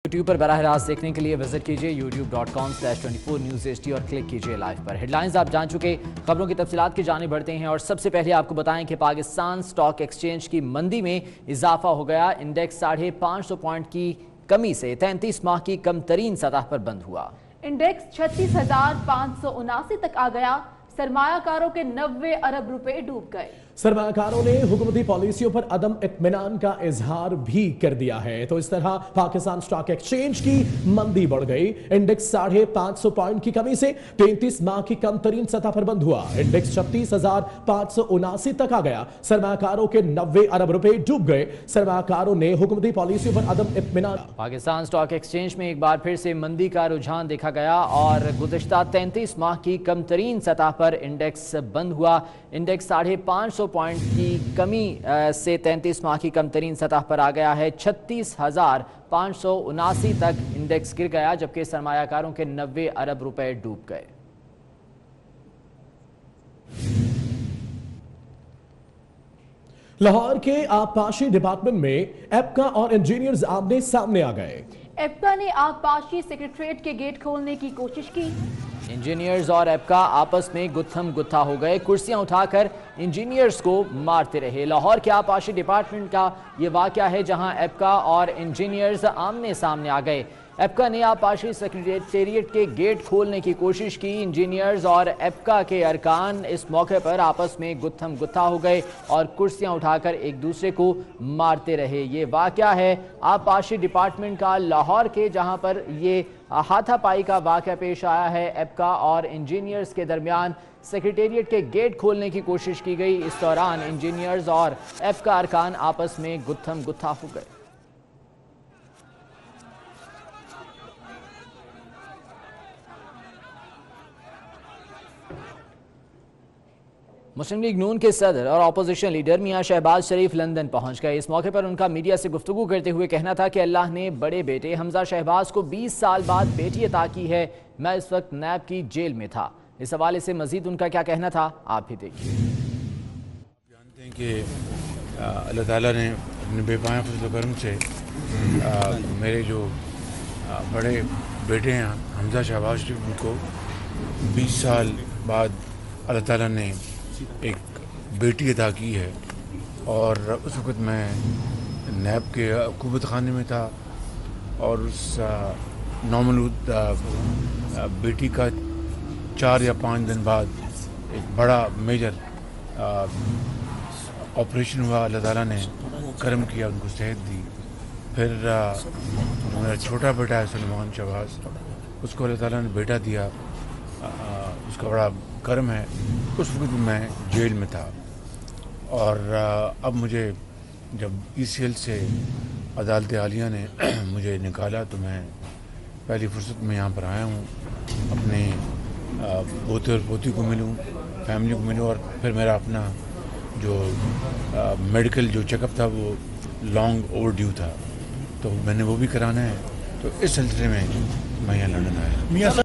YouTube पर बराह रास्त देखने के लिए विजिट कीजिए youtube.com/24newsht और क्लिक कीजिए लाइव पर। हेडलाइंस आप जान चुके, खबरों की तफसीलात की जाने बढ़ते हैं और सबसे पहले आपको बताएं कि पाकिस्तान स्टॉक एक्सचेंज की मंदी में इजाफा हो गया। इंडेक्स 550 पॉइंट की कमी से 33 माह की कम तरीन सतह पर बंद हुआ। इंडेक्स 36,579 तक आ गया। सरमायाकारों के 90 अरब रुपए डूब गए। सरमायाकारों ने हुकूमती पॉलिसियों पर अदम इत्मीनान का इजहार भी कर दिया है, तो इस तरह पाकिस्तान स्टॉक एक्सचेंज की मंदी बढ़ गई। इंडेक्स 550 पॉइंट की कमी से 33 माह की कम तरीन सतह पर बंद हुआ। इंडेक्स 36,579 तक आ गया। सरमायाकारों के 90 अरब रुपए डूब गए। सरमायाकारों ने हुकूमती पॉलिसियों पर अदम इत्मीनान। पाकिस्तान स्टॉक एक्सचेंज में एक बार फिर से मंदी का रुझान देखा गया और गुज़िश्ता 33 माह की कम तरीन सतह पर इंडेक्स बंद हुआ। इंडेक्स 550 पॉइंट की कमी से 33 माह की कम तरीन सतह पर आ गया है। 36,579 तक इंडेक्स गिर गया, जबकि सरमायाकारों के 90 अरब रुपए डूब गए। लाहौर के आबपाशी डिपार्टमेंट में एप्का और इंजीनियर्स आमने सामने आ गए। एप्का ने आबपाशी सेक्रेटरीट के गेट खोलने की कोशिश की। इंजीनियर्स और एप्का आपस में गुत्थम गुत्था हो गए। कुर्सियां उठाकर इंजीनियर्स को मारते रहे। लाहौर के आबपाशी डिपार्टमेंट का ये वाकया है, जहां एप्का और इंजीनियर्स आमने सामने आ गए। एप्का ने आबपाशी सेक्रेटेरिएट के गेट खोलने की कोशिश की। इंजीनियर्स और एप्का के अरकान इस मौके पर आपस में गुत्थम गुत्था हो गए और कुर्सियां उठाकर एक दूसरे को मारते रहे। ये वाकया है आबपाशी डिपार्टमेंट का लाहौर के, जहां पर ये हाथापाई का वाकया पेश आया है। एप्का और इंजीनियर्स के दरमियान सेक्रेटेरिएट के गेट खोलने की कोशिश की गई। इस दौरान इंजीनियर्स और एप्का अरकान आपस में गुत्थम गुत्था हो गए। मुस्लिम लीग नून के सदर और अपोजिशन लीडर मियां शहबाज शरीफ लंदन पहुंच गए। इस मौके पर उनका मीडिया से गुफ्तगू करते हुए कहना था कि अल्लाह ने बड़े बेटे हमजा शहबाज को 20 साल बाद बेटी अता की है। मैं इस वक्त नैब की जेल में था। इस हवाले से मजीद उनका क्या कहना था, आप भी देखिए। जानते हैं कि अल्लाह ताला ने अपने बेपाया फजल करम से मेरे जो बड़े बेटे हैं हमजा शहबाज शरीफ, उनको 20 साल बाद अल्लाह ताला ने एक बेटी अता की है। और उस वक़्त मैं नैब के हुकूमत खाने में था और उस नौमौलूद बेटी का 4 या 5 दिन बाद एक बड़ा मेजर ऑपरेशन हुआ। अल्लाह ताला ने करम किया, उनको सेहत दी। फिर मेरा छोटा बेटा है सलमान शहबाज, उसको अल्लाह ताला ने बेटा दिया, उसका बड़ा करम है। उस वक्त मैं जेल में था और अब मुझे जब ECL से अदालत आलिया ने मुझे निकाला तो मैं पहली फुर्सत में यहाँ पर आया हूँ, अपने पोते और पोती को मिलूँ, फैमिली को मिलूँ। और फिर मेरा अपना जो मेडिकल जो चेकअप था वो लॉन्ग ओवरड्यू था, तो मैंने वो भी कराना है। तो इस सिलसिले में मैं यहाँ लंदन आया।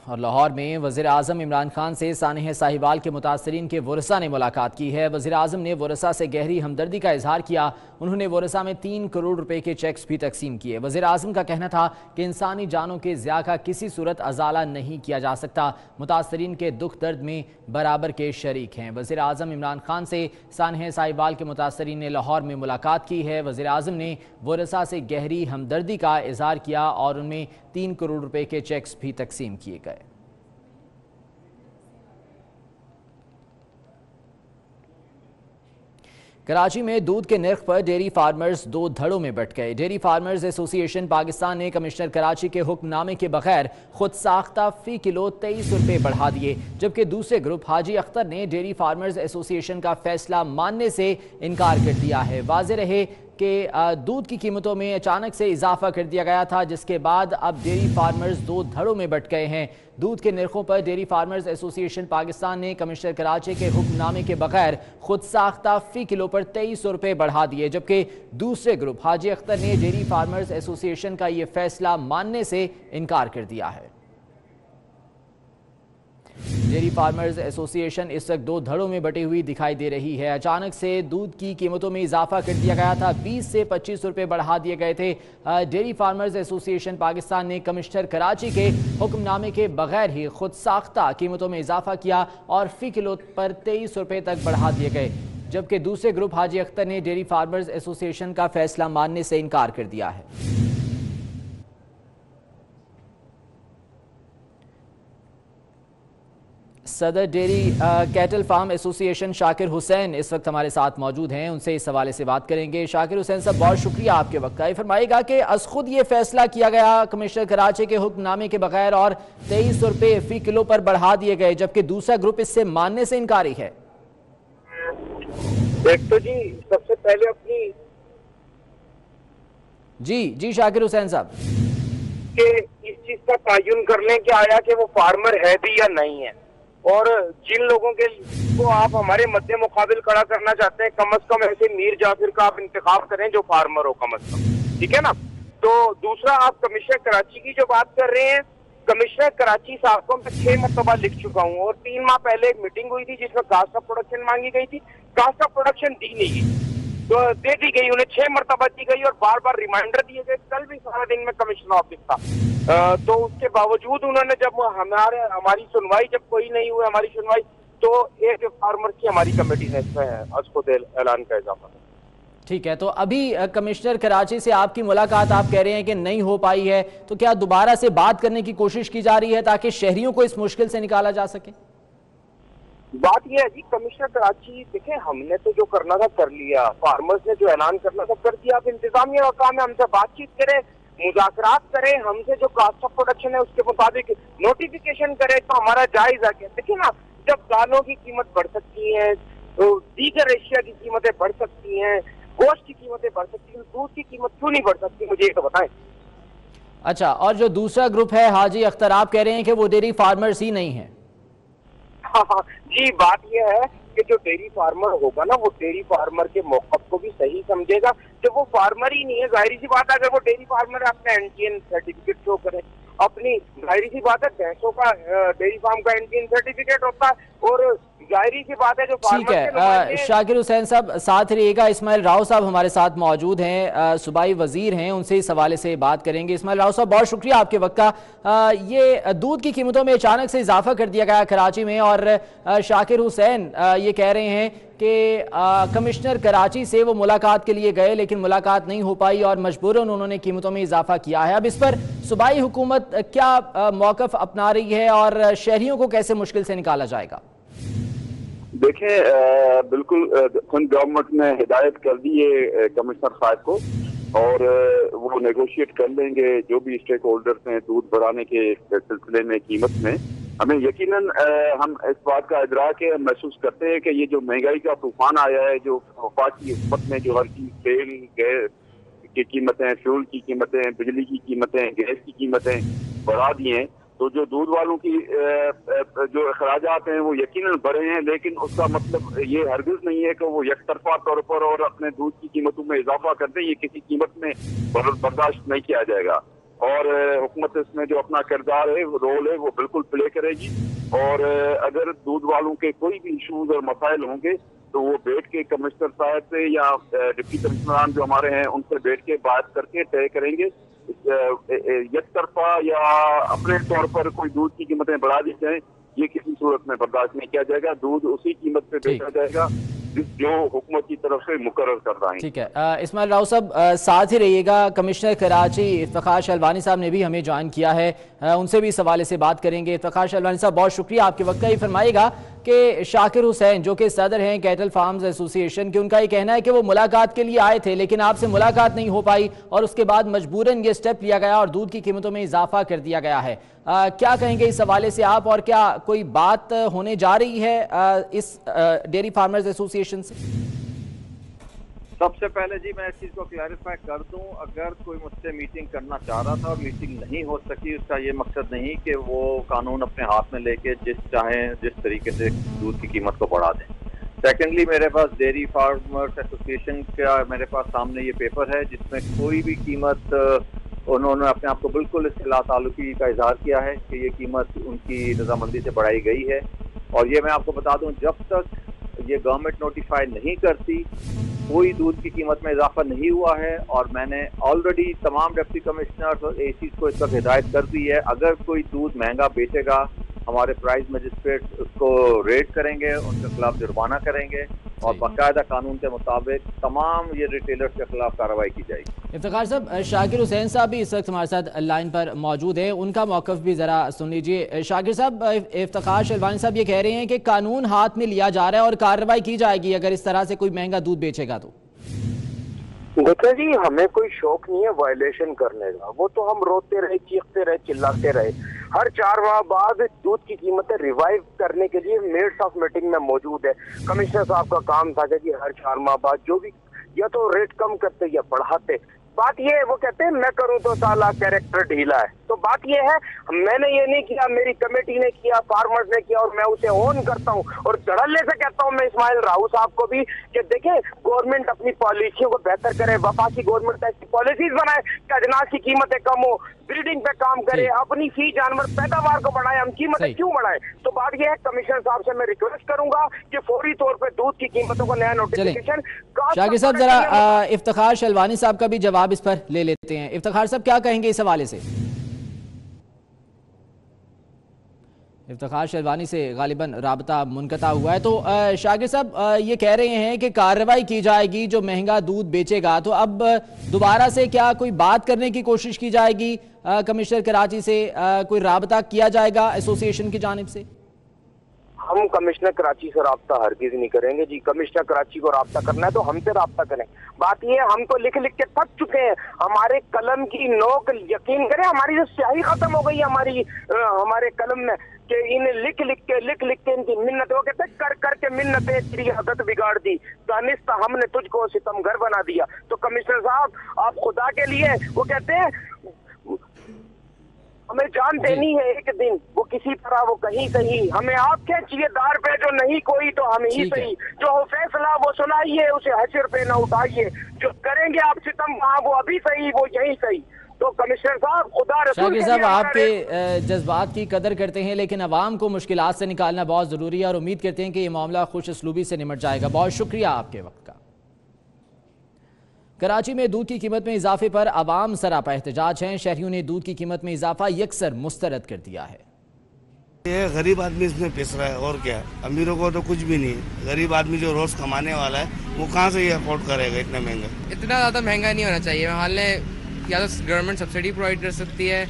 और लाहौर में वज़ीर आज़म इमरान खान से सानिह साहिवाल के मुतासरीन के वरसा ने मुलाकात की है। वज़ीर आज़म ने वरसा से गहरी हमदर्दी का इजहार किया। उन्होंने वरसा में 3 करोड़ रुपए के चेक्स भी तकसीम किए। वज़ीर आज़म का कहना था कि इंसानी जानों के ज़िया का किसी सूरत अजाला नहीं किया जा सकता। मुतासरीन के दुख दर्द में बराबर के शरीक हैं। वज़ीर आज़म इमरान खान से सानिह साहिवाल के मुतासरीन ने लाहौर में मुलाकात की है। वज़ीर आज़म ने वरसा से गहरी हमदर्दी का इजहार किया और उनमें 3 करोड़ रुपए के चेक्स भी तकसीम किए गए। कराची में दूध के नर्ख पर डेयरी फार्मर्स 2 धड़ों में बट गए। डेयरी फार्मर्स एसोसिएशन पाकिस्तान ने कमिश्नर कराची के हुक्मनामे के बगैर खुद साख्ता फी किलो 23 रुपये बढ़ा दिए, जबकि दूसरे ग्रुप हाजी अख्तर ने डेयरी फार्मर्स एसोसिएशन का फैसला मानने से इनकार कर दिया है। वाज़ेह रहे कि दूध की कीमतों में अचानक से इजाफा कर दिया गया था, जिसके बाद अब डेयरी फार्मर्स 2 धड़ों में बट गए हैं। दूध के नरखों पर डेयरी फार्मर्स एसोसिएशन पाकिस्तान ने कमिश्नर कराची के हुक्मनामे के बगैर खुद साख्ता फी किलो पर 23 रुपये बढ़ा दिए, जबकि दूसरे ग्रुप हाजी अख्तर ने डेयरी फार्मर्स एसोसिएशन का ये फैसला मानने से इनकार कर दिया है। डेयरी फार्मर्स एसोसिएशन इस वक्त दो धड़ों में बटी हुई दिखाई दे रही है। अचानक से दूध की कीमतों में इजाफा कर दिया गया था, 20 से 25 रुपए बढ़ा दिए गए थे। डेयरी फार्मर्स एसोसिएशन पाकिस्तान ने कमिश्नर कराची के हुक्मनामे के बगैर ही खुद साख्ता कीमतों में इजाफा किया और फी किलो पर 23 रुपए तक बढ़ा दिए गए, जबकि दूसरे ग्रुप हाजी अख्तर ने डेयरी फार्मर्स एसोसिएशन का फैसला मानने से इनकार कर दिया है। सदर dairy cattle farm association Shakir Hussain इस वक्त हमारे साथ मौजूद हैं, उनसे इस हवाले से बात करेंगे। शाकिर हुसैन साहब, बहुत शुक्रिया आपके वक्त का। फरमाइएगा कि अज खुद ये फैसला किया गया कमिश्नर कराची के हुक्मनामे के बगैर और 23 रुपए फी किलो पर बढ़ा दिए गए, जबकि दूसरा ग्रुप इससे मानने से इनकारी है। एक तो जी सबसे पहले अपनी जी शाकिर हुसैन साहब कि इस चीज का तयन कर लें कि आया कि वो फार्मर है भी या नहीं है, और जिन लोगों के को आप हमारे मध्य मुकाबिल खड़ा करना चाहते हैं, कम से कम ऐसे मीर जाफिर का आप इंतखाब करें जो फार्मर हो कम से कम, ठीक है ना। तो दूसरा, आप कमिश्नर कराची की जो बात कर रहे हैं, कमिश्नर कराची साहब को मैं 6 मरतबा लिख चुका हूँ, और 3 माह पहले एक मीटिंग हुई थी जिसमें कास्ट ऑफ प्रोडक्शन मांगी गई थी, कास्ट ऑफ प्रोडक्शन दी नहीं गई, तो दे दी गई, उन्हें 6 मरतबा दी गई और बार बार रिमाइंडर दिए गए। कल भी सारा दिन में कमिश्नर ऑफिस था, तो उसके बावजूद उन्होंने जब हमारी सुनवाई जब कोई नहीं हुई हमारी सुनवाई, तो एक फार्मर की हमारी कमेटी ने इसमें असको ऐलान का इजाफा। ठीक है, तो अभी कमिश्नर कराची से आपकी मुलाकात आप कह रहे हैं कि नहीं हो पाई है, तो क्या दोबारा से बात करने की कोशिश की जा रही है ताकि शहरियों को इस मुश्किल से निकाला जा सके? बात यह है जी, कमिश्नर कराची देखें, हमने तो जो करना था कर लिया, फार्मर्स ने जो ऐलान करना था कर दिया। अब इंतजामिया का काम है, हमसे बातचीत करें, मुज़ाकरात करें, हमसे जो कास्ट ऑफ प्रोडक्शन है उसके मुताबिक नोटिफिकेशन करे, तो हमारा जायजा क्या। देखिए ना, जब दालों की कीमत बढ़ सकती है, तो दीगर एशिया की कीमतें बढ़ सकती हैं, गोश्त की कीमतें बढ़ सकती हैं, दूध की कीमत क्यों नहीं बढ़ सकती, मुझे ये तो बताएं। अच्छा, और जो दूसरा ग्रुप है हाजी अख्तर, आप कह रहे हैं कि वो डेयरी फार्मर्स ही नहीं है? हाँ जी, बात यह है कि जो डेयरी फार्मर होगा ना, वो डेयरी फार्मर के मौक़िफ़ को भी सही समझेगा। जब वो फार्मर ही नहीं है, जाहिर सी बात है, अगर वो डेयरी फार्मर है अपना एनटीएन सर्टिफिकेट शो करे, अपनी जाहिर सी बात है भैंसों का डेयरी फार्म का एनटीएन सर्टिफिकेट होता है, और जाहिर सी बात है जो ठीक है। शाकिर हुसैन साहब साथ रहिएगा। इस्माइल राव साहब हमारे साथ मौजूद हैं, सूबाई वजीर हैं, उनसे इस हवाले से बात करेंगे। इस्माइल राव साहब, बहुत शुक्रिया आपके वक्त का। ये दूध की कीमतों में अचानक से इजाफा कर दिया गया कराची में, और शाकिर हुसैन ये कह रहे हैं कि कमिश्नर कराची से वो मुलाकात के लिए गए लेकिन मुलाकात नहीं हो पाई और मजबूरन उन्होंने कीमतों में इजाफा किया है। अब इस पर सूबाई हुकूमत क्या मौक़िफ़ अपना रही है और शहरियों को कैसे मुश्किल से निकाला जाएगा? देखें, बिल्कुल गवर्नमेंट ने हिदायत कर दी है कमिश्नर साहब को, और वो नेगोशिएट कर लेंगे जो भी स्टेक होल्डर्स हैं दूध बढ़ाने के सिलसिले में कीमत में। हमें यकीनन हम इस बात का इदराक है, महसूस करते हैं कि ये जो महंगाई का तूफान आया है, जो वफाकी हुकूमत ने जो हर चीज तेल गैस की कीमतें, फ्यूल की कीमतें, बिजली की कीमतें, गैस की कीमतें बढ़ा दी हैं, तो जो दूध वालों की जो अखराजात हैं वो यकीनन बढ़े हैं, लेकिन उसका मतलब ये हरगिज नहीं है कि वो यकतरफा तौर पर और अपने दूध की कीमतों में इजाफा कर दें। ये किसी कीमत में बर्दाश्त नहीं किया जाएगा, और हुकूमत इसमें जो अपना किरदार है, वो रोल है, वो बिल्कुल प्ले करेगी। और अगर दूध वालों के कोई भी इशूज और मसाइल होंगे तो वो बैठ के कमिश्नर साहब से या डिप्टी कमिश्नरान जो हमारे हैं उनसे बैठ के बात करके तय करेंगे। एक तरफा या अपने तौर पर कोई दूध की कीमतें बढ़ा दी जाए, ये किसी सूरत में बर्दाश्त नहीं किया जाएगा। दूध उसी कीमत पे बेचा जाएगा जो हुकूमत की तरफ से मुकर्रर कर रहा है। ठीक है, इस्माइल राव साहब साथ ही रहिएगा। कमिश्नर कराची इफ्तिखार शहलवानी साहब ने भी हमें ज्वाइन किया है, उनसे भी इस हवाले से बात करेंगे। इफ्तिखार शहलवानी साहब, बहुत शुक्रिया आपके वक्त का। ये फरमाइएगा कि शाकिर हुसैन जो कि सदर हैं कैटल फार्म्स एसोसिएशन के, उनका ये कहना है कि वो मुलाकात के लिए आए थे लेकिन आपसे मुलाकात नहीं हो पाई और उसके बाद मजबूरन ये स्टेप लिया गया और दूध की कीमतों में इजाफा कर दिया गया है। क्या कहेंगे इस हवाले से आप, और क्या कोई बात होने जा रही है इस डेयरी फार्मर्स एसोसिएशन से? सबसे पहले जी मैं इस चीज़ को क्लैरिफाई कर दूं, अगर कोई मुझसे मीटिंग करना चाह रहा था और मीटिंग नहीं हो सकी, उसका ये मकसद नहीं कि वो कानून अपने हाथ में लेके जिस तरीके से दूध की कीमत को बढ़ा दें। सेकेंडली, मेरे पास डेयरी फार्मर्स एसोसिएशन का मेरे पास सामने ये पेपर है जिसमें कोई भी कीमत انہوں نے اپنے آپ کو بالکل اس سے لا تعلقی کا اظہار کیا ہے کہ یہ قیمت ان کی رضامندی سے بڑھائی گئی ہے. اور یہ میں آپ کو بتا دوں جب تک یہ گورنمنٹ نوٹیفائی نہیں کرتی کوئی دودھ کی قیمت میں اضافہ نہیں ہوا ہے. اور میں نے آلریڈی تمام ڈپٹی کمشنر اور ACs کو اس وقت ہدایت کر دی ہے اگر کوئی دودھ مہنگا بیچے گا ہمارے پرائز مجسٹریٹ اس کو ریڈ کریں گے, ان کے خلاف جرمانہ کریں گے اور باقاعدہ قانون کے مطابق تمام یہ ریٹیلرز کے خلاف کارروائی کی جائے گی. افتخار صاحب, شاکر حسین صاحب بھی اس وقت ہمارے ساتھ لائن پر موجود ہیں, ان کا موقف بھی ذرا سن لیجئے. شاکر صاحب, افتخار شلوانی صاحب یہ کہہ رہے ہیں کہ قانون ہاتھ میں لیا جا رہا ہے اور کارروائی کی جائے گی اگر اس طرح سے کوئی مہنگا دودھ بیچے گا تو. دیکھیں جی, ہمیں کوئی شوق نہیں ہے وائلیشن کرنے کا, وہ تو ہم روتے رہے, چیختے رہے, چلاتے رہے. ہر 4 ماہ بعد دودھ کی قیمتیں ریوائیو کرنے کے لیے میٹس آف میٹنگ میں موجود ہے. کمشنر صاحب کا کام تھا کہ ہر 4 ماہ بعد جو بھی یا تو ریٹ کم کرتے یا بڑھاتے. بات یہ ہے, وہ کہتے ہیں میں کروں تو سالہ کیریکٹر ڈھیلا ہے. تو بات یہ ہے میں نے یہ نہیں کیا, میری کمیٹی نے کیا, فارمرز نے کیا, اور میں اسے اون کرتا ہوں. اور دھڑلے سے کہتا ہوں میں اسماعیل راؤ صاحب کو بھی کہ دیکھیں گورنمنٹ اپنی پالیسیوں کو بہتر کرے, وفاقی گورنمنٹ ایسی پالیسیز بنائے کہ اجناس کی قیمتیں کم ہو, بریڈنگ پہ کام کرے, اپنی فی جانور پیداوار کو بڑھائے, ہم قیمتیں کیوں بڑھائے. تو بات یہ ہے کمشنر صاحب سے میں ریکویسٹ کروں گا کہ فوری طور پہ دودھ کی قیمتوں کو نیا نوٹیفیکیشن. شاکر صاحب ذرا افتخار شلوانی صاحب کا بھی جواب اس پر لے لیتے ہیں. افتخار صاحب کیا کہیں گے اس حوالے سے؟ افتخار شلوانی سے غالباً رابطہ منقطع ہوا ہے. تو شاکر صاحب یہ کہہ رہے ہیں کہ کارروائی کی جائے گی جو مہنگا دودھ بیچے گا, تو اب دوبارہ سے کیا کوئی بات کرنے کی کوشش کی جائے گی کمشنر کراچی سے, کوئی رابطہ کیا جائے گا ایسوسی ایشن کی جانب سے؟ ہم کمشنر کراچی سے رابطہ ہرگز نہیں کریں گے جی. کمشنر کراچی کو رابطہ کرنا ہے تو ہم سے رابطہ کریں. بات یہ ہے ہم تو لکھ لکھ کے تھک چکے ہیں, ہمارے قلم کی نوک یقین کریں ہماری جو سیاہی ختم ہو گئی ہمارے قلم میں کہ انہیں لکھ لکھ کے ان کی منت, وہ کہتے ہیں کر کر کے منتیں تیری عادت بگاڑ دی, دانستہ ہم نے تجھ کو ستمگر بنا دیا. تو کمشنر صاحب آپ خدا کے لیے, وہ کہتے ہیں ہمیں جان دینی ہے ایک دن, وہ کسی طرح وہ کہیں ہمیں آپ کے چیئے دار پہ جو نہیں کوئی تو ہم ہی صحیح, جو فیصلہ وہ سنائیے اسے حشر پہ نہ اٹھائیے, جو کریں گے آپ ستم وہاں وہ ابھی صحیح وہ یہی صحیح. تو کمشنر صاحب خدا رسول شاکر صاحب آپ کے جذبات کی قدر کرتے ہیں لیکن عوام کو مشکلات سے نکالنا بہت ضروری ہے اور امید کرتے ہیں کہ یہ معاملہ خوش اسلوبی سے نمٹ جائے گا. بہت شکریہ آپ کے وقت کا. کراچی میں دودھ کی قیمت میں اضافے پر عوام سراپا احتجاج ہیں. شہریوں نے دودھ کی قیمت میں اضافہ یکسر مسترد کر دیا ہے. یہ غریب آدمی اس میں پس رہا ہے اور کیا, امیروں کو تو کچھ بھی نہیں. غریب آدمی جو روز کمانے والا ہے وہ کہاں سے یہ افورڈ کرے گا اتنا مہنگا. اتنا زیادہ مہنگا نہیں ہونا چاہیے. حال یا تو گورنمنٹ سبسڈی پرووائڈ کر سکتی ہے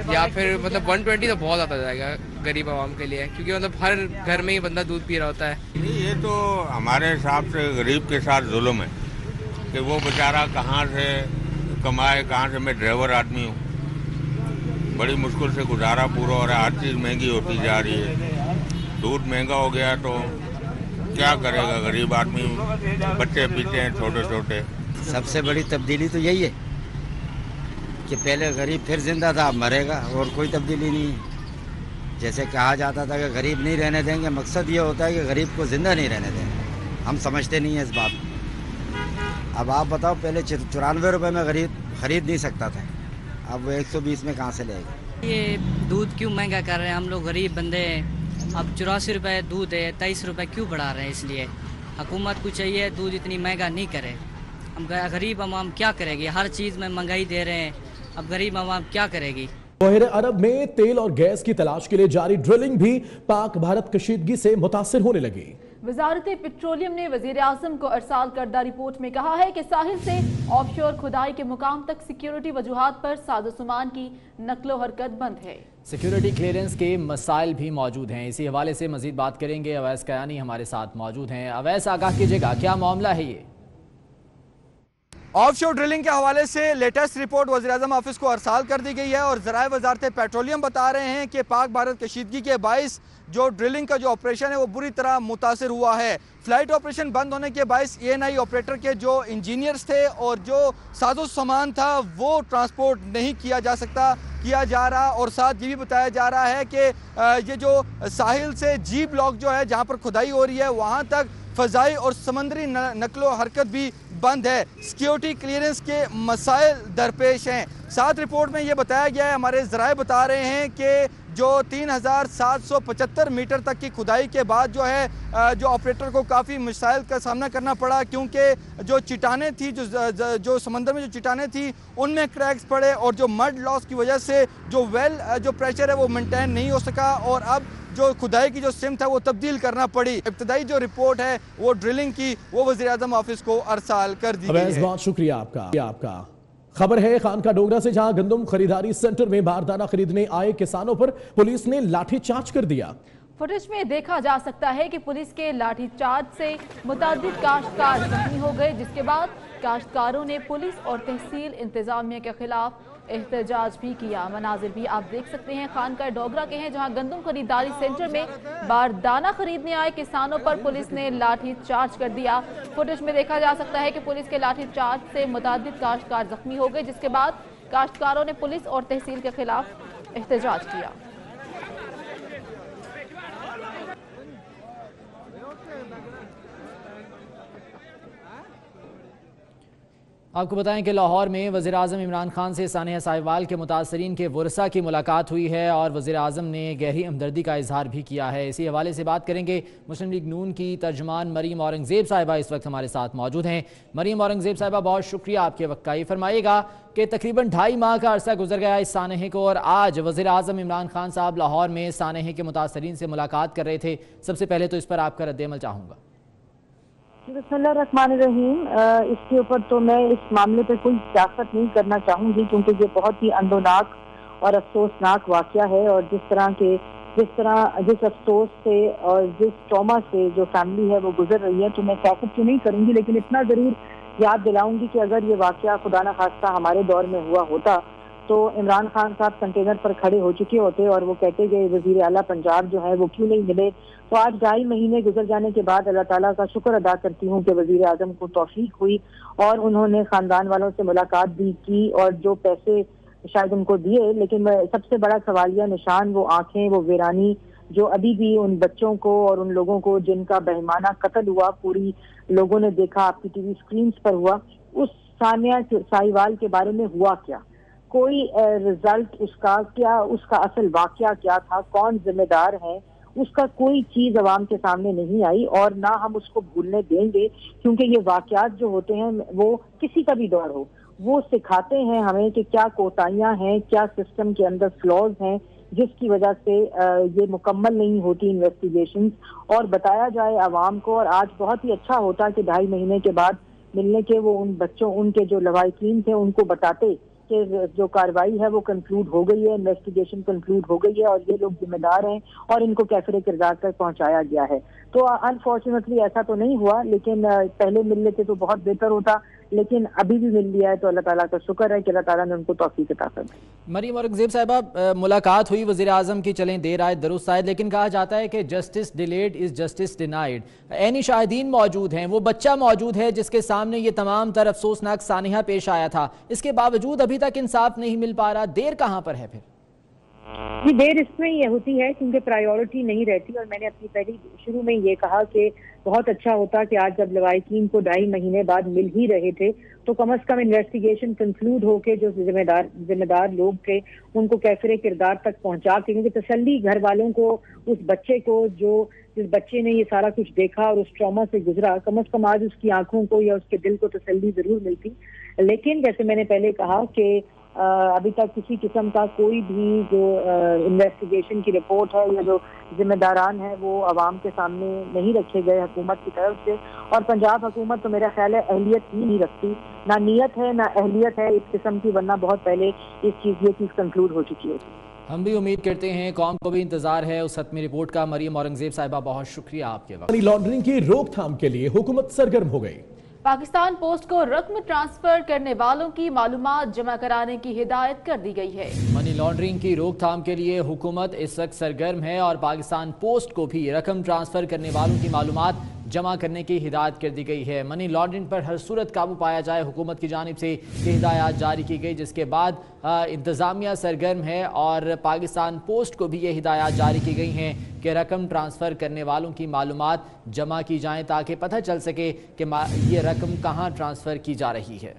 یا پھر مطلب 120 تو بہت زیادہ جائے گا غریب عوام کے لیے, کیونکہ مطلب ہر گھر میں ہی بندہ دودھ پی رہا ہوتا ہے. یہ تو ہمارے حساب سے غریب کے ساتھ ظلم ہے کہ وہ بیچارہ کہاں سے کمائے, کہاں سے. میں ڈرائیور آدمی ہوں, بڑی مشکل سے گزارا پورا ہو رہا ہے, ہر چیز مہنگی ہوتی جا رہی ہے. دودھ مہنگا ہو گیا تو کیا کرے گا غریب آدمی, بچے پیتے ہیں چھوٹے چھوٹے. سب سے بڑی تبدیلی تو یہی ہے کہ پہلے غریب پھر زندہ تھا, اب مرے گا, اور کوئی تبدیلی نہیں ہے. جیسے کہا جاتا تھا کہ غریب نہیں رہنے دیں گے, مقصد یہ ہوتا ہے کہ غریب کو زندہ نہیں رہنے دیں گے. ہم سمجھتے نہیں ہیں اس بات. اب آپ بتاؤ, پہلے 94 روپے میں غریب خرید نہیں سکتا تھا, اب وہ 120 میں کہاں سے لے گا. یہ دودھ کیوں مہنگا کر رہے ہیں, ہم لوگ غریب بندے ہیں. اب 84 روپے دودھ ہے, 23 روپے کیوں بڑھا رہے ہیں. اس لیے حکومت کو چاہیے دودھ اتنی مہنگا نہیں کرے. ہم غریب عوام کیا کرے گی, ہر چیز میں مہنگائی دے رہے ہیں, اب غریب عوام کیا کرے گی. بحیرہ عرب میں تیل اور گیس کی تلاش کے لیے جاری ڈرلنگ بھی پاک بھارت کشیدگی سے متاثر ہونے لگی. وزارت پیٹرولیم نے وزیر اعظم کو ارسال کردہ رپورٹ میں کہا ہے کہ ساحل سے آف شور کھدائی کے مقام تک سیکیورٹی وجوہات پر ساز و سامان کی نقل و حرکت بند ہے. سیکیورٹی کلیئرنس کے مسائل بھی موجود ہیں. اسی حوالے سے مزید بات کریں گے. اویس کیانی ہمارے ساتھ موجود ہیں. اویس, آگاہ کیجیے گا کیا معاملہ ہے یہ؟ آف شور ڈرلنگ کے حوالے سے لیٹسٹ رپورٹ وزیراعظم آفس کو ارسال کر دی گئی ہے اور ذرائع وزارت پیٹرولیم بتا رہے ہیں کہ پاک بھارت کشیدگی کے باعث جو ڈرلنگ کا جو آپریشن ہے وہ بری طرح متاثر ہوا ہے. فلائٹ آپریشن بند ہونے کے باعث ENI آپریٹر کے جو انجینئرز تھے اور جو ساز و سامان تھا وہ ٹرانسپورٹ نہیں کیا جا رہا اور ساتھ یہ بھی بتایا جا رہا ہے کہ یہ جو ساحل سے G بلاک جو ہے جہاں پر کھدائی ہو رہی ہے وہاں تک فضائی اور سمندری نقل و حرکت بھی बंद है। सिक्योरिटी क्लियरेंस के मसाइल दरपेश हैं। साथ रिपोर्ट में ये बताया गया है, हमारे ज़राए बता रहे हैं कि जो 3775 मीटर तक की खुदाई के बाद जो है जो ऑपरेटर को काफ़ी मसाइल का सामना करना पड़ा, क्योंकि जो चट्टानें थी, जो समंदर में जो चट्टानें थी उनमें क्रैक्स पड़े और जो मड लॉस की वजह से जो वेल जो प्रेशर है वो मेंटेन नहीं हो सका और अब जो खुदाई की जो सिमत है वो तब्दील करना पड़ी। इब्तदाई जो रिपोर्ट है वो ड्रिलिंग की वो वज़ीर-ए-आज़म ऑफिस को अरसाल कर दी गई है। बहुत शुक्रिया आपका। खबर है खानका डोगरा से, जहां गंदम खरीदारी सेंटर में बारदाना खरीदने आए किसानों पर पुलिस ने लाठीचार्ज कर दिया। फुटेज में देखा जा सकता है कि पुलिस के लाठीचार्ज से मुतादिद काश्तकार जख्मी हो गए, जिसके बाद काश्तकारों ने पुलिस और तहसील इंतजामिया के खिलाफ एहतजाज भी किया। मनाजिर भी आप देख सकते हैं खानका डोगरा के हैं, जहां गंदम खरीदारी सेंटर में बारदाना खरीदने आए किसानों पर पुलिस ने लाठी चार्ज कर दिया। फुटेज में देखा जा सकता है कि पुलिस के लाठी चार्ज से मुतादिद काश्तकार जख्मी हो गए, जिसके बाद काश्तकारों ने पुलिस और तहसील के खिलाफ एहतजाज किया। आपको बताएं कि लाहौर में वज़ीर-ए-आज़म इमरान खान से सानिया साहिवाल के मुतासरीन के वरसा की मुलाकात हुई है और वज़ीर-ए-आज़म ने गहरी हमदर्दी का इजहार भी किया है। इसी हवाले से बात करेंगे। मुस्लिम लीग नून की तर्जुमान मरीम औरंगज़ेब साहिबा इस वक्त हमारे साथ मौजूद हैं। मरीम औरंगज़ेब साहिबा, बहुत शुक्रिया आपके वक्त का। ये फरमाइएगा कि तकरीबन 2.5 माह का अरसा गुजर गया इस सानहे को और आज वज़ीर-ए-आज़म इमरान खान साहब लाहौर में सानहे के मुतासरीन से मुलाकात कर रहे थे। सबसे पहले तो इस पर आपका रद्द-ए-अमल चाहूँगा। बिस्मिल्लाहिर्रहमानिर्रहीम। इसके ऊपर तो मैं इस मामले पे कोई सियासत नहीं करना चाहूँगी, क्योंकि ये बहुत ही अंदोनाक और अफसोसनाक वाक़या है और जिस अफसोस से और जिस ट्रॉमा से जो फैमिली है वो गुजर रही है, तो मैं सियासत तो नहीं करूँगी, लेकिन इतना ज़रूर याद दिलाऊंगी कि अगर ये वाक़या खुदा न खास्ता हमारे दौर में हुआ होता तो इमरान खान साहब कंटेनर पर खड़े हो चुके होते और वो कहते गए वज़ीर आला पंजाब जो है वो क्यों नहीं मिले। तो आज 2.5 महीने गुजर जाने के बाद अल्लाह ताला का शुक्र अदा करती हूँ कि वज़ीर आज़म को तौफीक हुई और उन्होंने ख़ानदान वालों से मुलाकात भी की और जो पैसे शायद उनको दिए, लेकिन सबसे बड़ा सवालिया निशान वो आंखें, वो वीरानी जो अभी भी उन बच्चों को और उन लोगों को जिनका बेईमाना कत्ल हुआ, पूरी लोगों ने देखा, आपकी टीवी स्क्रीन पर हुआ, उस सानिया साहिवाल के बारे में हुआ क्या, कोई रिजल्ट उसका क्या, उसका असल वाकया क्या था, कौन जिम्मेदार है, उसका कोई चीज अवाम के सामने नहीं आई और ना हम उसको भूलने देंगे, क्योंकि ये वाकयात जो होते हैं वो किसी का भी दौर हो वो सिखाते हैं हमें कि क्या कोताहियां हैं, क्या सिस्टम के अंदर फ्लॉज हैं जिसकी वजह से ये मुकम्मल नहीं होती इन्वेस्टिगेशंस और बताया जाए आवाम को। और आज बहुत ही अच्छा होता कि 2.5 महीने के बाद मिलने के वो उन बच्चों, उनके जो लवाहिकीन थे उनको बताते कि जो कार्रवाई है वो कंक्लूड हो गई है, इन्वेस्टिगेशन कंक्लूड हो गई है और ये लोग जिम्मेदार हैं और इनको कैफरे किरदार तक पहुंचाया गया है। तो अनफॉर्चुनेटली ऐसा तो नहीं हुआ, लेकिन पहले मिल लेते तो बहुत बेहतर होता, लेकिन अभी भी मिल लिया है तो अल्लाह ताला का शुक्र है कि अल्लाह ताला ने उनको तौफीक अता कर दी। मरीम औरंगज़ेब साहिबा, मुलाकात हुई वज़ीर आज़म की, चलें देर आए दुरुस्त आए, लेकिन कहा जाता है कि justice delayed is justice denied. ऐनी शाहिदीन मौजूद हैं, वो बच्चा मौजूद है जिसके सामने ये तमाम तर अफसोसनाक सानिया पेश आया था, इसके बावजूद अभी तक इंसाफ नहीं मिल पा रहा। देर कहाँ पर है फिर? जी, देर इसमें ये होती है क्योंकि प्रायोरिटी नहीं रहती और मैंने अपनी पहली शुरू में ये कहा कि बहुत अच्छा होता कि आज जब लवाहिकीन को 2.5 महीने बाद मिल ही रहे थे तो कम से कम इन्वेस्टिगेशन कंक्लूड होके जो जिम्मेदार लोग थे उनको कैफरे किरदार तक पहुंचा के, क्योंकि तसल्ली घर वालों को, उस बच्चे को जिस बच्चे ने ये सारा कुछ देखा और उस ट्रॉमा से गुजरा, कम से कम आज उसकी आंखों को या उसके दिल को तसल्ली जरूर मिलती। लेकिन जैसे मैंने पहले कहा कि अभी तक किसी किस्म का कोई भी जो इन्वेस्टिगेशन की रिपोर्ट है या जो जिम्मेदारान है वो आवाम के सामने नहीं रखे गए हुकूमत की तरफ से, और पंजाब हुकूमत तो मेरा ख्याल है अहलियत ही नहीं रखती, ना नीयत है ना अहलियत है इस किस्म की, वरना बहुत पहले ये चीज़ कंक्लूड हो चुकी होती। हम भी उम्मीद करते हैं, कौम को भी इंतजार है उस हतमी रिपोर्ट का। मरीम औरंगज़ेब साहिबा, बहुत शुक्रिया आपके वक्त। मनी लॉन्ड्रिंग की रोकथाम के लिए हुकूमत सरगर्म हो गई। पाकिस्तान पोस्ट को रकम ट्रांसफर करने वालों की मालूमात जमा कराने की हिदायत कर दी गई है। मनी लॉन्ड्रिंग की रोकथाम के लिए हुकूमत इस वक्त सरगर्म है और पाकिस्तान पोस्ट को भी रकम ट्रांसफर करने वालों की मालूमात जमा करने की हिदायत कर दी गई है। मनी लॉन्ड्रिंग पर हर सूरत काबू पाया जाए, हुकूमत की जानिब से ये हिदायत जारी की गई, जिसके बाद इंतज़ामिया सरगर्म है और पाकिस्तान पोस्ट को भी ये हिदायत जारी की गई हैं कि रकम ट्रांसफ़र करने वालों की मालूमात जमा की जाएँ ताकि पता चल सके कि ये रकम कहाँ ट्रांसफ़र की जा रही है।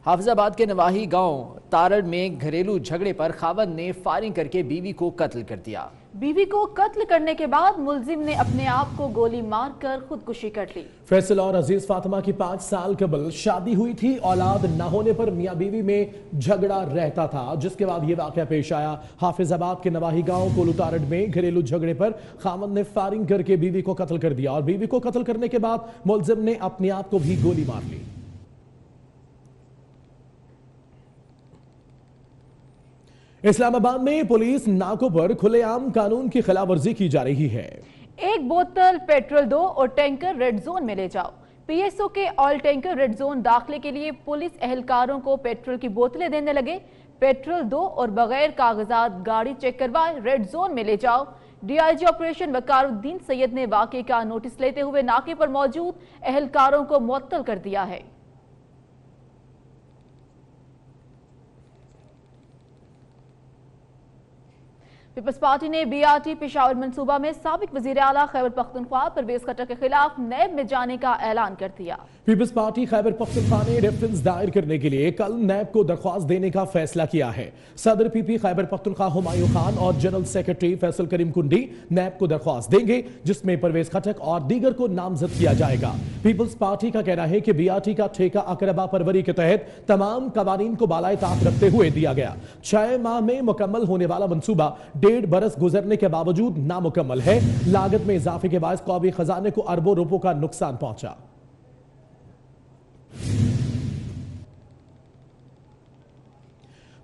हाफिजाबाद के नवाही गांव तारड़ में घरेलू झगड़े पर खावंद ने फायरिंग करके बीवी को कत्ल कर दिया। बीवी को कत्ल करने के बाद मुलजिम ने अपने आप को गोली मारकर खुदकुशी कर ली। फैसल और अजीज फातिमा की 5 साल कबल शादी हुई थी। औलाद न होने पर मियां बीवी में झगड़ा रहता था, जिसके बाद ये वाकया पेश आया। हाफिजाबाद के नवाही गांव कोलू तारड़ में घरेलू झगड़े पर खावंद ने फायरिंग करके बीवी को कत्ल कर दिया और बीवी को कत्ल करने के बाद मुलजिम ने अपने आप को भी गोली मार ली। इस्लामाबाद में पुलिस नाकों पर खुलेआम कानून की खिलाफवर्जी की जा रही है। एक बोतल पेट्रोल दो और टैंकर रेड जोन में ले जाओ। पीएसओ के ऑयल टैंकर रेड जोन दाखिले के लिए पुलिस एहलकारों को पेट्रोल की बोतलें देने लगे। पेट्रोल दो और बगैर कागजात गाड़ी चेक करवाए रेड जोन में ले जाओ। डीआईजी ऑपरेशन वकारुद्दीन सैयद ने वाकये का नोटिस लेते हुए नाके पर मौजूद एहलकारों को मुअत्तल कर दिया है। पीपल्स पार्टी ने बीआरटी पेशावर मंसूबा में साबिक वजीर आला खैबर पख्तूनख्वा परवेज खट्टर के खिलाफ नैब में जाने का ऐलान कर दिया। पीपल्स पार्टी खैबर पख्तूनख्वा ने रेफरेंस दायर करने के लिए कल नैब को दरख्वास्त देने का फैसला किया है। सदर पीपी खैबर पख्तूनख्वा हुमायूं खान और जनरल सेक्रेटरी फैसल करीम कुंडी नैब को दरख्वास्त देंगे, जिसमें परवेज खट्टर और दीगर को नामजद किया जाएगा। पीपल्स पार्टी का कहना है कि बीआरटी का ठेका अकरबा परवरी के तहत तमाम कवानीन को बालाए ताक रखते हुए दिया गया। 6 माह में मुकम्मल होने वाला मंसूबा 1.5 बरस गुजरने के बावजूद नामुकम्मल है। लागत में इजाफे के बाद कौमी खजाने को अरबों रुपयों का नुकसान पहुंचा।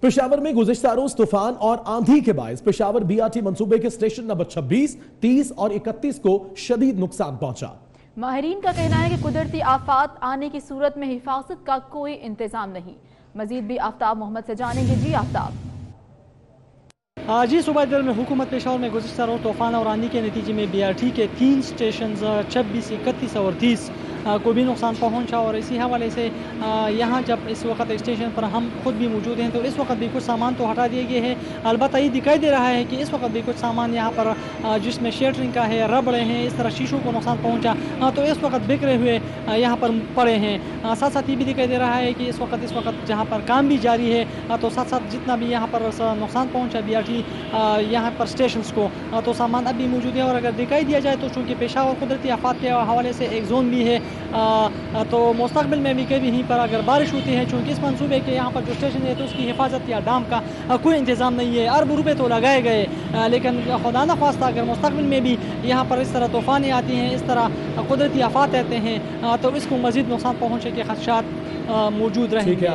पेशावर में गुज़िश्ता रोज तूफान और आंधी के बायस पेशावर बीआरटी मंसूबे के स्टेशन नंबर 26, 30 और 31 को शदीद नुकसान पहुंचा। माहिरीन का कहना है कि कुदरती आफात आने की सूरत में हिफाजत का कोई इंतजाम नहीं। मजीद भी आफ्ताब मोहम्मद से जानेंगे। जी आफ्ताब। जी सुबह दर में हुकूमत पेशावर में गुज़िश्ता रोज तूफान और आंधी के नतीजे में बीआरटी के 3 स्टेशन 26, 31 और 30 को भी नुकसान पहुंचा और इसी हवाले से यहाँ जब इस वक्त स्टेशन पर हम खुद भी मौजूद हैं तो इस वक्त भी कुछ सामान तो हटा दिए गए हैं। अलबत्ता ये दिखाई दे रहा है कि इस वक्त भी कुछ सामान यहाँ पर जिसमें शेटरिंग का है, रबड़े हैं, इस तरह शीशों को नुकसान पहुँचा तो इस वक्त बिखरे हुए यहाँ पर पड़े हैं। साथ साथ ये भी दिखाई दे रहा है कि इस वक्त जहाँ पर काम भी जारी है तो साथ साथ जितना भी यहाँ पर नुकसान पहुँचा बीआरटी यहाँ पर स्टेशन को तो सामान अभी मौजूद है। और अगर दिखाई दिया जाए तो चूँकि पेशावर कुदरती आफात के हवाले से एक जोन भी है तो मुस्तकबिल में भी कभी यहीं पर अगर बारिश होती है, चूँकि इस मंसूबे के यहाँ पर जो स्टेशन है तो उसकी हिफाजत या डाम का कोई इंतज़ाम नहीं है। अरब रुपये तो लगाए गए लेकिन खुदा न ख्वास्ता अगर मुस्तकबिल में भी यहाँ पर इस तरह तूफ़ानें आती हैं, इस तरह कुदरती आफात आते हैं तो इसको मज़ीद नुकसान पहुँचने के खदशात मौजूद रहेंगे।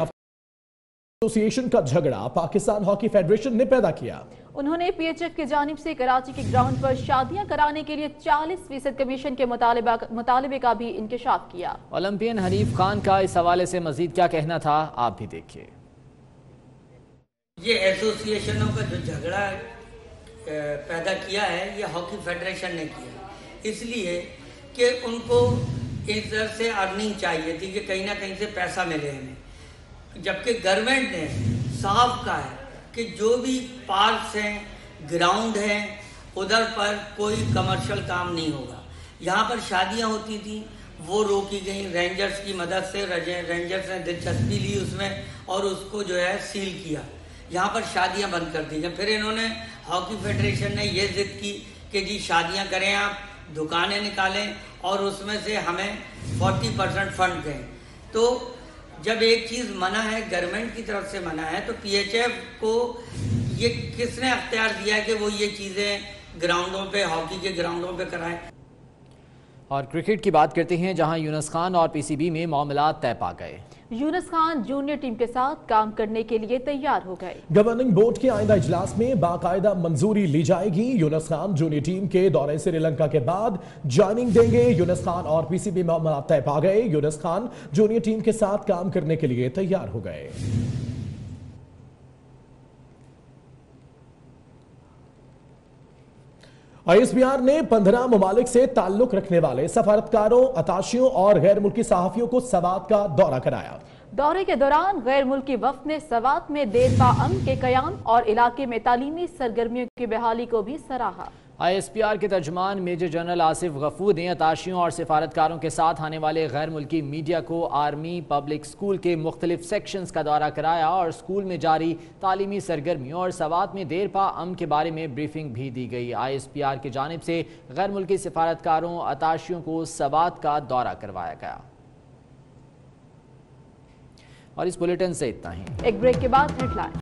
एसोसिएशन का झगड़ा पाकिस्तान हॉकी फेडरेशन ने पैदा किया। उन्होंने पीएचएफ की जानिब से कराची के ग्राउंड पर शादियां कराने के लिए 40% कमीशन के मुतालबे का भी इंकशाफ किया। ओलंपियन हनीफ खान का इस हवाले से मजीद क्या कहना था, आप भी देखिए। ये एसोसिएशनों का जो झगड़ा पैदा किया है ये हॉकी फेडरेशन ने किया, इसलिए कि उनको इस तरह से अर्निंग चाहिए थी कि कहीं ना कहीं से पैसा मिले हमें, जबकि गवर्नमेंट ने साफ कहा है कि जो भी पार्क्स हैं, ग्राउंड हैं, उधर पर कोई कमर्शियल काम नहीं होगा। यहाँ पर शादियाँ होती थी वो रोकी गई रेंजर्स की मदद से। रेंजर्स ने दिलचस्पी ली उसमें और उसको जो है सील किया। यहाँ पर शादियाँ बंद कर दी गई। फिर इन्होंने हॉकी फेडरेशन ने ये जिद की कि जी शादियाँ करें आप, दुकानें निकालें और उसमें से हमें 40% फंड दें। तो जब एक चीज़ मना है, गवर्नमेंट की तरफ से मना है, तो पीएचएफ को ये किसने अख्तियार दिया है कि वो ये चीज़ें ग्राउंडों पे, हॉकी के ग्राउंडों पे कराएं। और क्रिकेट की बात करते हैं जहां यूनुस खान और पीसीबी में मामला तय पा गए। यूनुस खान जूनियर टीम के साथ काम करने के लिए तैयार हो गए। गवर्निंग बोर्ड के आइंदा इजलास में बाकायदा मंजूरी ली जाएगी। यूनुस खान जूनियर टीम के दौरे श्रीलंका के बाद ज्वाइनिंग देंगे। यूनुस खान और पीसीबी में मामला तय पा गए। यूनुस खान जूनियर टीम के साथ काम करने के लिए तैयार हो गए। ISPR ने 15 ममालिक से ताल्लुक रखने वाले सफारतकारों, अताशियों और गैर मुल्की सहाफियों को सवात का दौरा कराया। दौरे के दौरान गैर मुल्की वफ्द ने सवात में देरपा अमन के क़याम और इलाके में तालीमी सरगर्मियों की बहाली को भी सराहा। ISPR के तर्जुमान मेजर जनरल आसिफ गफूर ने अताशियों और सिफारतकारों के साथ आने वाले गैर मुल्की मीडिया को आर्मी पब्लिक स्कूल के मुख्तलिफ सेक्शंस का दौरा कराया और स्कूल में जारी तालीमी सरगर्मियों और सवात में देरपा अमन के बारे में ब्रीफिंग भी दी गई। ISPR की जानिब से गैर मुल्की सिफारतकारों, अताशियों को सवात का दौरा करवाया गया। और इस बुलेटिन से इतना ही। एक ब्रेक के बाद हेडलाइन।